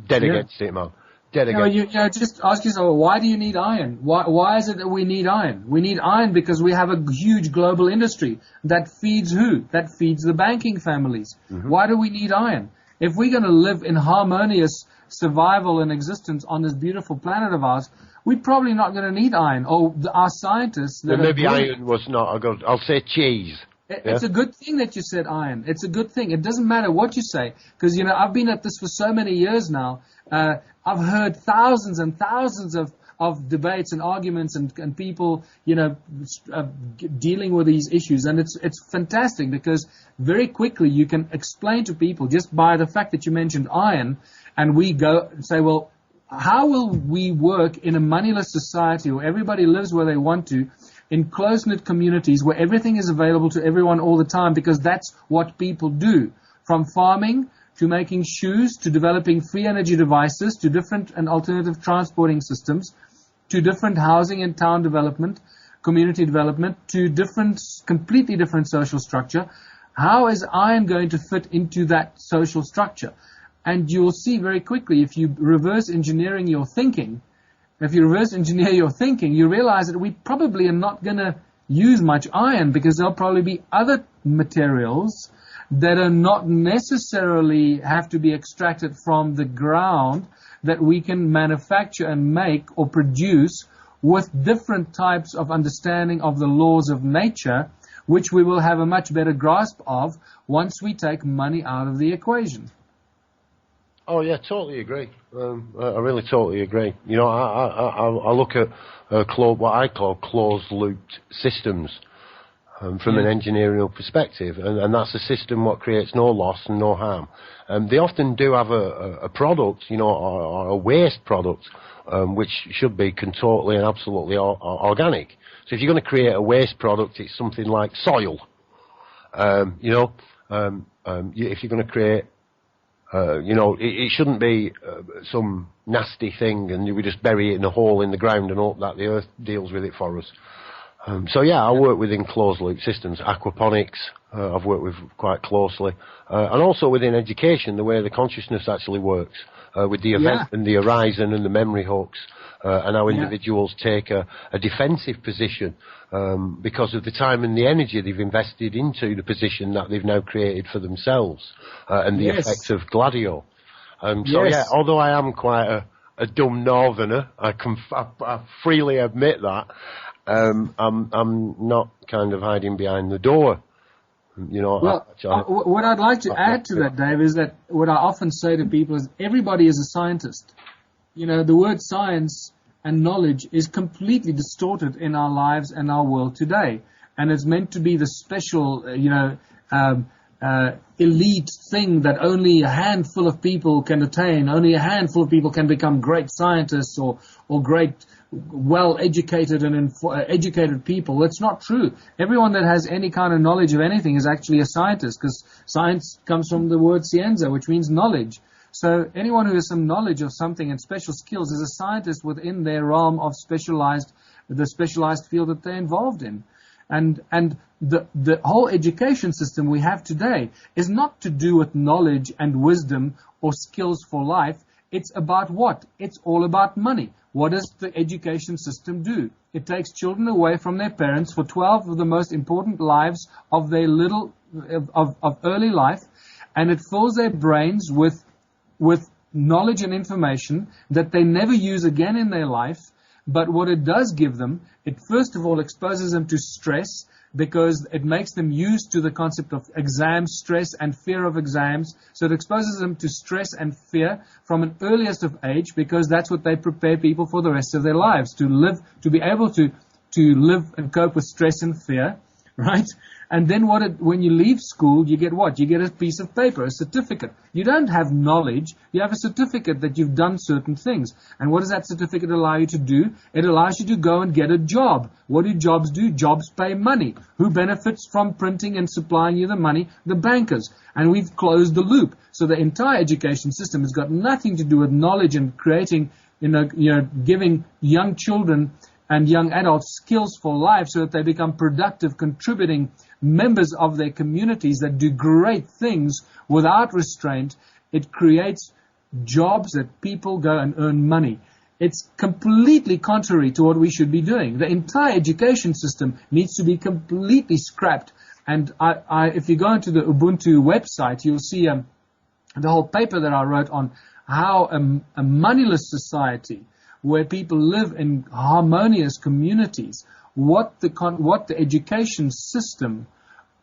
dead against it, man. Dead against it. Just ask yourself, why do you need iron? Why is it that we need iron? We need iron because we have a huge global industry that feeds who? That feeds the banking families. Mm-hmm. Why do we need iron? If we're going to live in harmonious survival and existence on this beautiful planet of ours, we're probably not going to need iron. Or our scientists... that maybe iron was not a good... I'll say cheese. It's a good thing that you said iron. It's a good thing. It doesn't matter what you say, because I've been at this for so many years now. I've heard thousands and thousands of debates and arguments and people dealing with these issues, and it's fantastic, because very quickly you can explain to people just by the fact that you mentioned iron, and we go and say, well, how will we work in a moneyless society where everybody lives where they want to, in close-knit communities where everything is available to everyone all the time, because that's what people do. From farming to making shoes, to developing free energy devices, to different and alternative transporting systems, to different housing and town development, community development, to completely different social structure. How is iron going to fit into that social structure? And you'll see very quickly, if you reverse engineer your thinking, you realize that we probably are not going to use much iron, because there'll probably be other materials that are not necessarily have to be extracted from the ground, that we can manufacture and make or produce with different types of understanding of the laws of nature, which we will have a much better grasp of once we take money out of the equation. Oh yeah, totally agree. I really totally agree. You know, I look at what I call closed-looped systems from an engineering perspective, and that's a system what creates no loss and no harm. They often do have a product, you know, or a waste product, which should be totally and absolutely organic. So if you're going to create a waste product, it's something like soil. If you're going to create it shouldn't be some nasty thing and we just bury it in a hole in the ground and hope that the earth deals with it for us. I work within closed-loop systems, aquaponics, I've worked with quite closely, and also within education, the way the consciousness actually works, with the event and the horizon and the memory hooks, and how individuals take a defensive position because of the time and the energy they've invested into the position that they've now created for themselves, and the effects of Gladio. Although I am quite a dumb northerner, I freely admit that, I'm not kind of hiding behind the door. You know, what I'd like to add to that, Dave, is that what I often say to people is everybody is a scientist. You know, the word science and knowledge is completely distorted in our lives and our world today. And it's meant to be the special, elite thing that only a handful of people can attain. Only a handful of people can become great scientists or great, well-educated and educated people. That's not true. Everyone that has any kind of knowledge of anything is actually a scientist, because science comes from the word scienza, which means knowledge. So anyone who has some knowledge of something and special skills is a scientist within their realm of the specialized field that they're involved in. And the whole education system we have today is not to do with knowledge and wisdom or skills for life. It's about what? It's all about money. What does the education system do? It takes children away from their parents for 12 of the most important lives of their of early life, and it fills their brains with knowledge and information that they never use again in their life. But what it does give them, it first of all exposes them to stress, because it makes them used to the concept of exam stress and fear of exams. So it exposes them to stress and fear from an earliest of age, because that's what they prepare people for the rest of their lives, to be able to live and cope with stress and fear, right? And then when you leave school, you get what? You get a piece of paper, a certificate. You don't have knowledge. You have a certificate that you've done certain things. And what does that certificate allow you to do? It allows you to go and get a job. What do jobs do? Jobs pay money. Who benefits from printing and supplying you the money? The bankers. And we've closed the loop. So the entire education system has got nothing to do with knowledge and creating, giving young children and young adults skills for life so that they become productive, contributing members of their communities that do great things without restraint. It creates jobs that people go and earn money. It's completely contrary to what we should be doing. The entire education system needs to be completely scrapped. And if you go into the Ubuntu website, you'll see the whole paper that I wrote on how a moneyless society, where people live in harmonious communities, what the education system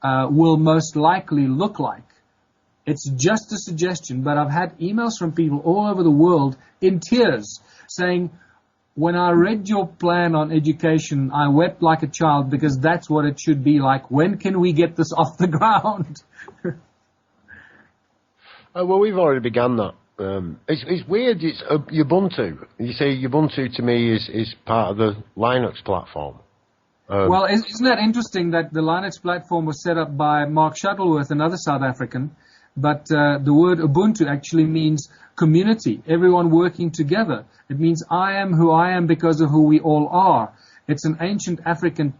will most likely look like. It's just a suggestion, but I've had emails from people all over the world in tears saying, when I read your plan on education, I wept like a child, because that's what it should be like. When can we get this off the ground? Well, we've already begun that. It's weird. It's Ubuntu. You say Ubuntu to me is part of the Linux platform. Well, isn't that interesting that the Linux platform was set up by Mark Shuttleworth, another South African, but the word Ubuntu actually means community, everyone working together. It means I am who I am because of who we all are. It's an ancient African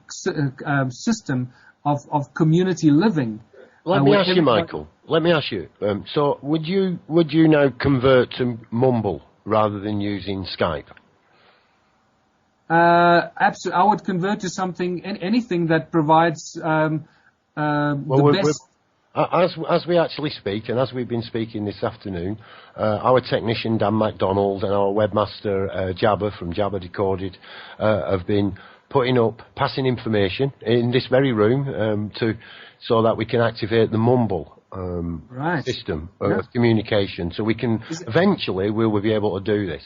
system of community living. Let me ask you, Michael. Let me ask you. So, would you now convert to Mumble rather than using Skype? Absolutely, I would convert to something, anything that provides the best. As we actually speak, and as we've been speaking this afternoon, our technician Dan MacDonald and our webmaster Jabba from Jabba Decoded have been passing information in this very room so that we can activate the Mumble system of communication. So we can eventually we'll be able to do this.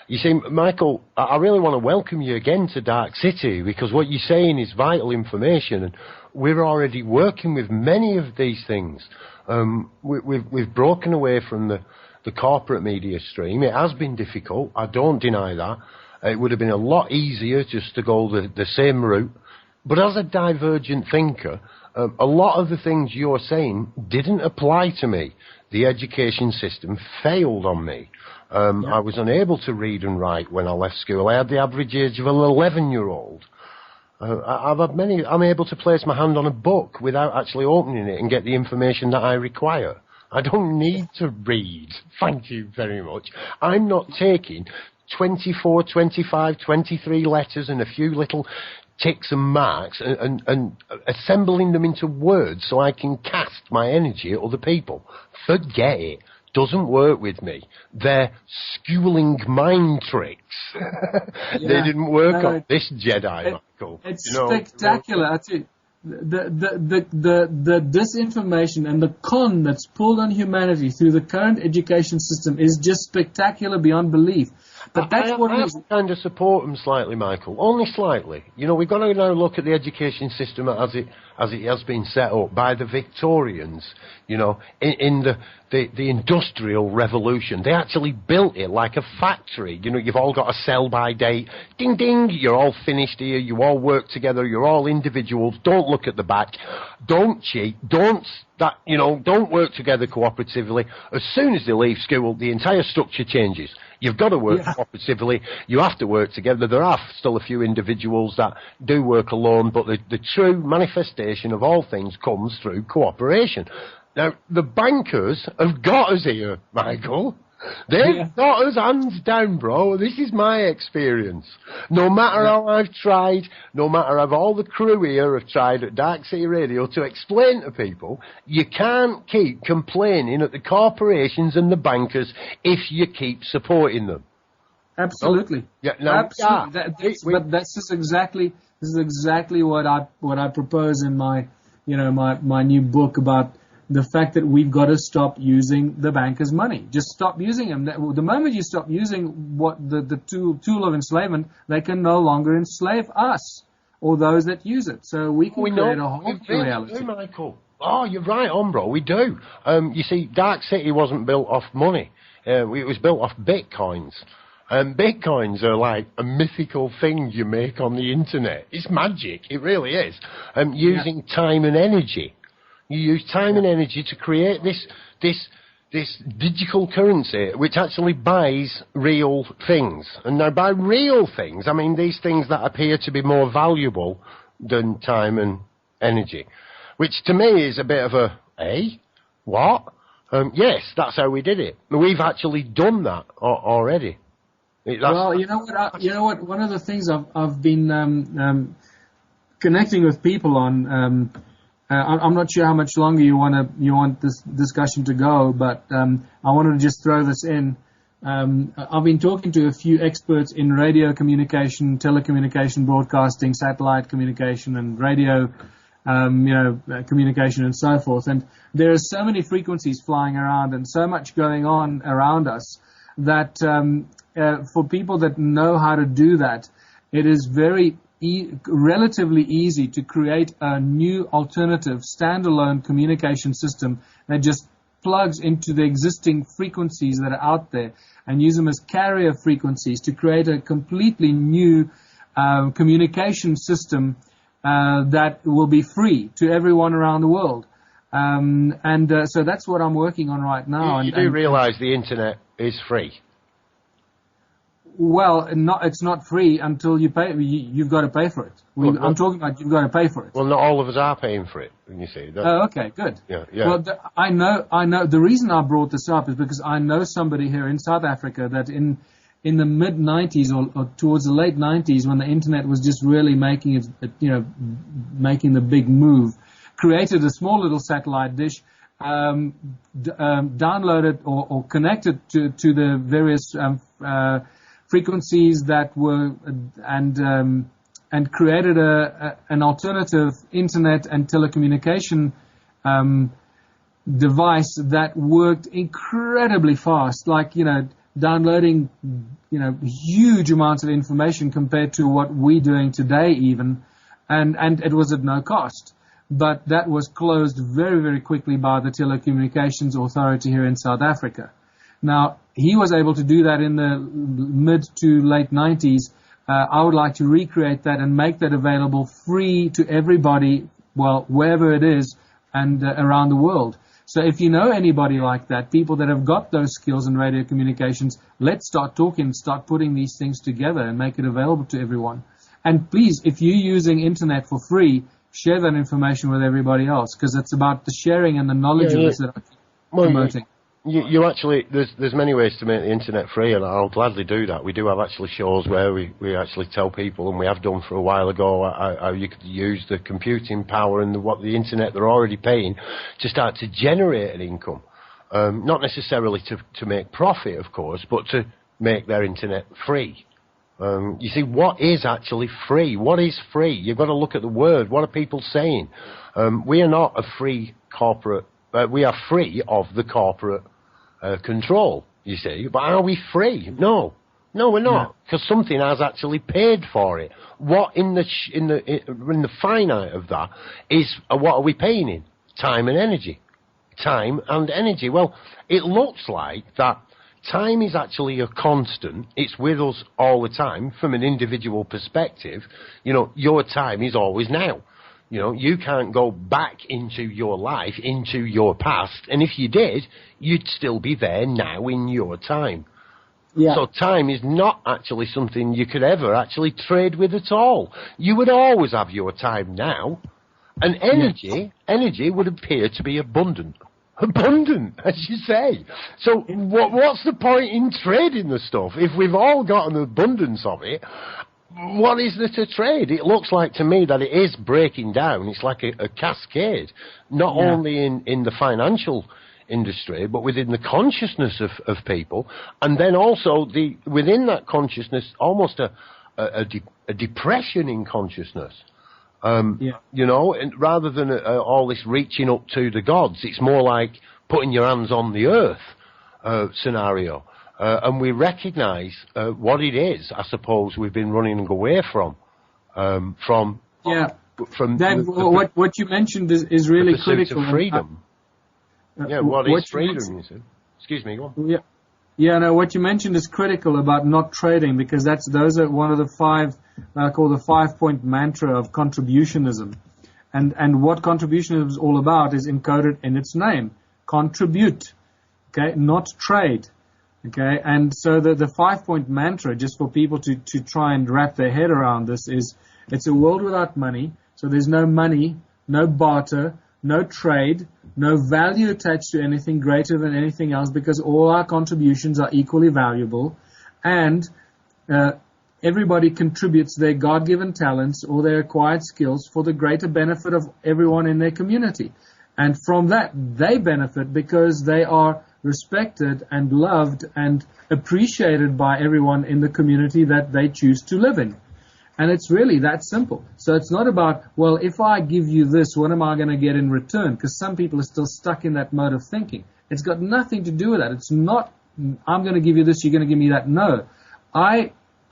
You see, Michael, I really want to welcome you again to Darkcity, because what you're saying is vital information, and we're already working with many of these things. We've broken away from the corporate media stream. It has been difficult, I don't deny that. It would have been a lot easier just to go the same route. But as a divergent thinker, a lot of the things you're saying didn't apply to me. The education system failed on me. I was unable to read and write when I left school. I had the average age of an 11-year-old. I'm able to place my hand on a book without actually opening it and get the information that I require. I don't need to read. Thank you very much. I'm not taking 24, 25, 23 letters and a few little ticks and marks and assembling them into words so I can cast my energy at other people. Forget it. Doesn't work with me. They're schooling mind tricks. They didn't work on this Jedi, Michael. It's spectacular. I tell you, the disinformation and the con that's pulled on humanity through the current education system is just spectacular beyond belief. But that's what it is. I kind of support them slightly, Michael. Only slightly. You know, we've got to now look at the education system as it has been set up by the Victorians. You know, in the industrial revolution, they actually built it like a factory. You know, you've all got a sell-by date. Ding ding. You're all finished here. You all work together. You're all individuals. Don't look at the back. Don't cheat. Don't work together cooperatively. As soon as they leave school, the entire structure changes. You've got to work cooperatively. You have to work together. There are still a few individuals that do work alone, but the true manifestation of all things comes through cooperation. Now, the bankers have got us here, Michael. They've got us hands down, bro. This is my experience. No matter how I've tried, no matter how all the crew here have tried at Dark City Radio to explain to people, you can't keep complaining at the corporations and the bankers if you keep supporting them. Absolutely. Absolutely. But this is exactly what I propose in my new book about the fact that we've got to stop using the bankers' money. Just stop using them. The moment you stop using the tool of enslavement, they can no longer enslave us or those that use it. So we can create a whole new reality. Michael. Oh, you're right on, bro. We do. You see, Dark City wasn't built off money. It was built off bitcoins. And bitcoins are like a mythical thing you make on the internet. It's magic. It really is. Using time and energy. You use time and energy to create this digital currency, which actually buys real things. And now by real things, I mean these things that appear to be more valuable than time and energy, which to me is a bit of a, what? Yes, that's how we did it. We've actually done that already. Well, you know what? One of the things I've been connecting with people on. I'm not sure how much longer you want this discussion to go, but I wanted to just throw this in. I've been talking to a few experts in radio communication, telecommunication, broadcasting, satellite communication, and radio, communication, and so forth. And there are so many frequencies flying around, and so much going on around us that for people that know how to do that, it is very relatively easy to create a new alternative standalone communication system that just plugs into the existing frequencies that are out there and use them as carrier frequencies to create a completely new communication system that will be free to everyone around the world. So that's what I'm working on right now. You do realise the internet is free? Well, it's not free until you pay. You've got to pay for it. I'm talking about you've got to pay for it. Well, not all of us are paying for it, you see. Oh, okay, good. Yeah. Well, I know. The reason I brought this up is because I know somebody here in South Africa that in the mid 90s or towards the late 90s, when the internet was just really making the big move, created a small little satellite dish, downloaded or connected to the various frequencies that were and created an alternative internet and telecommunication device that worked incredibly fast, like downloading huge amounts of information compared to what we're doing today even, and it was at no cost. But that was closed very, very quickly by the Telecommunications Authority here in South Africa. Now, he was able to do that in the mid to late 90s. I would like to recreate that and make that available free to everybody, well, wherever it is and around the world. So if you know anybody like that, people that have got those skills in radio communications, let's start talking, start putting these things together and make it available to everyone. And please, if you're using internet for free, share that information with everybody else, because it's about the sharing and the knowledge of this that I'm promoting. You actually, there's many ways to make the internet free, and I'll gladly do that. We do have actually shows where we actually tell people, and we have done for a while ago, how you could use the computing power and what the internet they're already paying to start to generate an income. Not necessarily to make profit, of course, but to make their internet free. You see, what is actually free? What is free? You've got to look at the word. What are people saying? We are not a free corporate. We are free of the corporate control, you see. But are we free? No, we're not, because something has actually paid for it. What in the finite of that is what are we paying in? Time and energy. Time and energy. Well, it looks like that. Time is actually a constant. It's with us all the time from an individual perspective. Your time is always now. You can't go back into your life, into your past, and if you did, you'd still be there now in your time. Yeah. So time is not actually something you could ever actually trade with at all. You would always have your time now, and energy would appear to be abundant, as you say. So what's the point in trading the stuff if we've all got an abundance of it? What is there to trade? It looks like to me that it is breaking down. It's like a cascade, not only in the financial industry, but within the consciousness of people, and then also within that consciousness, almost a depression in consciousness. And rather than all this reaching up to the gods, it's more like putting your hands on the earth scenario. And we recognise what it is, I suppose, we've been running away from. Dan, what you mentioned is really critical. Of freedom. What is freedom, you said? Excuse me, go on. What you mentioned is critical about not trading, because those are one of the five, called the 5-point mantra of contributionism. And what contributionism is all about is encoded in its name. Contribute, okay, not trade. Okay, and so the 5-point mantra, just for people to try and wrap their head around this, is it's a world without money, so there's no money, no barter, no trade, no value attached to anything greater than anything else, because all our contributions are equally valuable, and everybody contributes their God-given talents or their acquired skills for the greater benefit of everyone in their community. And from that, they benefit because they are respected and loved and appreciated by everyone in the community that they choose to live in. And it's really that simple. So it's not about, well, if I give you this, what am I going to get in return? Because some people are still stuck in that mode of thinking. It's got nothing to do with that. It's not, I'm going to give you this, you're going to give me that. No.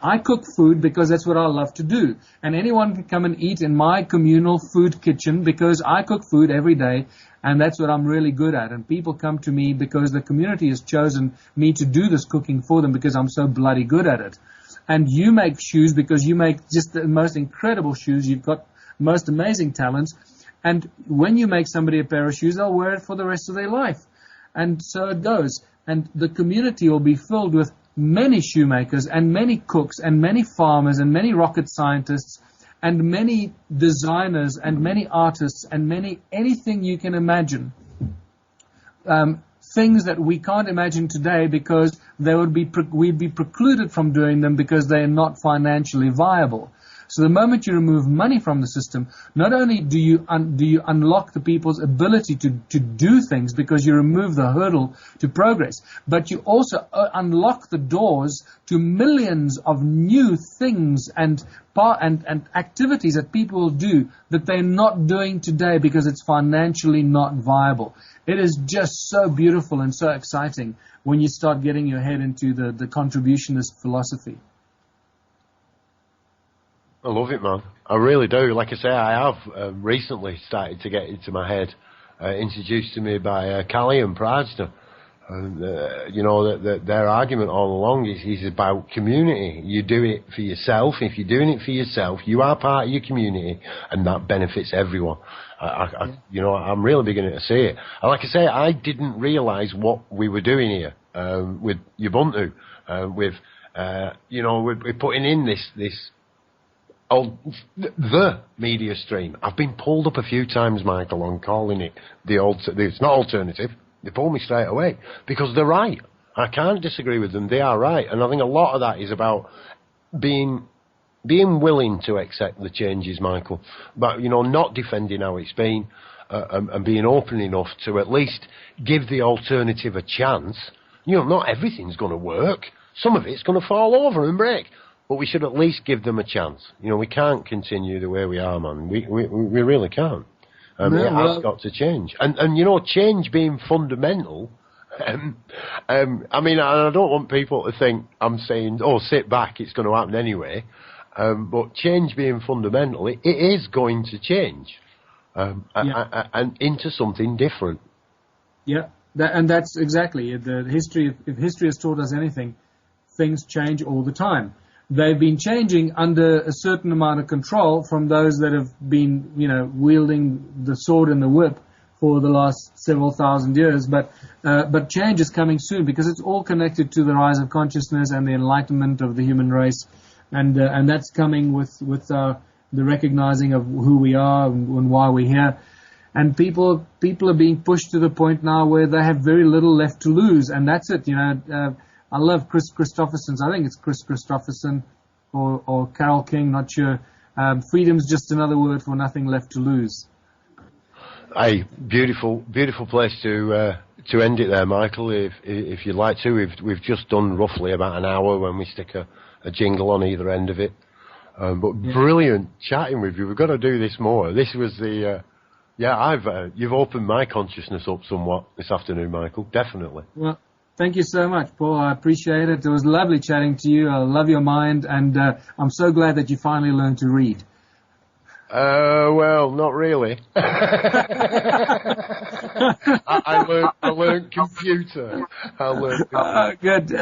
I cook food because that's what I love to do. And anyone can come and eat in my communal food kitchen because I cook food every day, and that's what I'm really good at. And people come to me because the community has chosen me to do this cooking for them because I'm so bloody good at it. And you make shoes because you make just the most incredible shoes. You've got most amazing talents. And when you make somebody a pair of shoes, they'll wear it for the rest of their life. And so it goes. And the community will be filled with many shoemakers and many cooks and many farmers and many rocket scientists and many designers and many artists and anything you can imagine. Things that we can't imagine today because we'd be precluded from doing them because they are not financially viable. So the moment you remove money from the system, not only do you unlock the people's ability to do things because you remove the hurdle to progress, but you also unlock the doors to millions of new things and activities that people will do that they're not doing today because it's financially not viable. It is just so beautiful and so exciting when you start getting your head into the contributionist philosophy. I love it, man. I really do. Like I say, I have recently started to get into my head, introduced to me by Callie and Pradesner. Their argument all along is about community. You do it for yourself. If you're doing it for yourself, you are part of your community, and that benefits everyone. I'm really beginning to see it. And like I say, I didn't realise what we were doing here with Ubuntu, we're putting in this. The media stream. I've been pulled up a few times, Michael, on calling it it's not alternative. They pull me straight away because they're right. I can't disagree with them. They are right. And I think a lot of that is about being willing to accept the changes, Michael, but, not defending how it's been and being open enough to at least give the alternative a chance. Not everything's going to work. Some of it's going to fall over and break. But we should at least give them a chance. We can't continue the way we are, man. We really can't. It has got to change. And change being fundamental, I don't want people to think I'm saying, sit back, it's going to happen anyway. But change being fundamental, it is going to change. And into something different. Yeah, that's exactly. If history has taught us anything, things change all the time. They've been changing under a certain amount of control from those that have been, wielding the sword and the whip for the last several thousand years. But change is coming soon because it's all connected to the rise of consciousness and the enlightenment of the human race, and that's coming with the recognizing of who we are and why we're here. And people are being pushed to the point now where they have very little left to lose, and that's it. I love Chris Christopherson's. I think it's Chris Christopherson or Carol King, not sure. Freedom's just another word for nothing left to lose. Hey, beautiful place to end it there, Michael. If you'd like to, we've just done roughly about an hour when we stick a jingle on either end of it. Brilliant chatting with you. We've got to do this more. This was you've opened my consciousness up somewhat this afternoon, Michael. Definitely. Well, thank you so much, Paul. I appreciate it. It was lovely chatting to you. I love your mind, and I'm so glad that you finally learned to read. Well, not really. I learned computer. Good.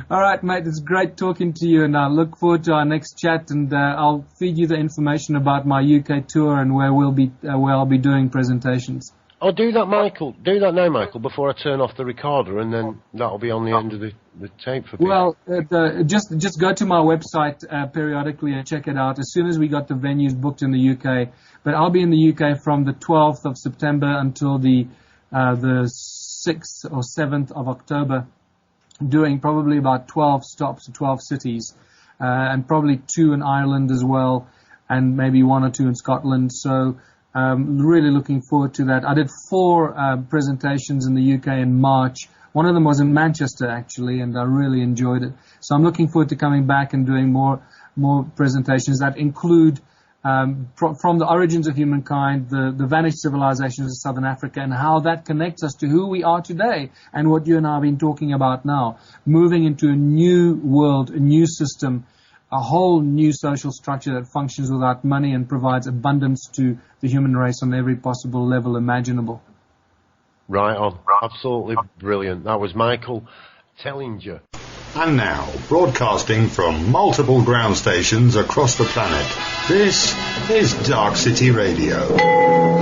All right, mate. It's great talking to you, and I look forward to our next chat. And I'll feed you the information about my UK tour and where I'll be doing presentations. Oh, do that, Michael. Do that now, Michael, before I turn off the recorder, and then that'll be on the end of the tape for people. Well, just go to my website periodically and check it out as soon as we got the venues booked in the UK. But I'll be in the UK from the 12th of September until the 6th or 7th of October, doing probably about 12 stops to 12 cities, and probably 2 in Ireland as well, and maybe 1 or 2 in Scotland. So really looking forward to that. I did 4 presentations in the UK in March. One of them was in Manchester, actually, and I really enjoyed it. So I'm looking forward to coming back and doing more presentations that include from the origins of humankind, the vanished civilizations of Southern Africa, and how that connects us to who we are today and what you and I have been talking about now, moving into a new world, a new system, a whole new social structure that functions without money and provides abundance to the human race on every possible level imaginable. Right on. Absolutely brilliant. That was Michael Tellinger. And now, broadcasting from multiple ground stations across the planet, this is Dark City Radio.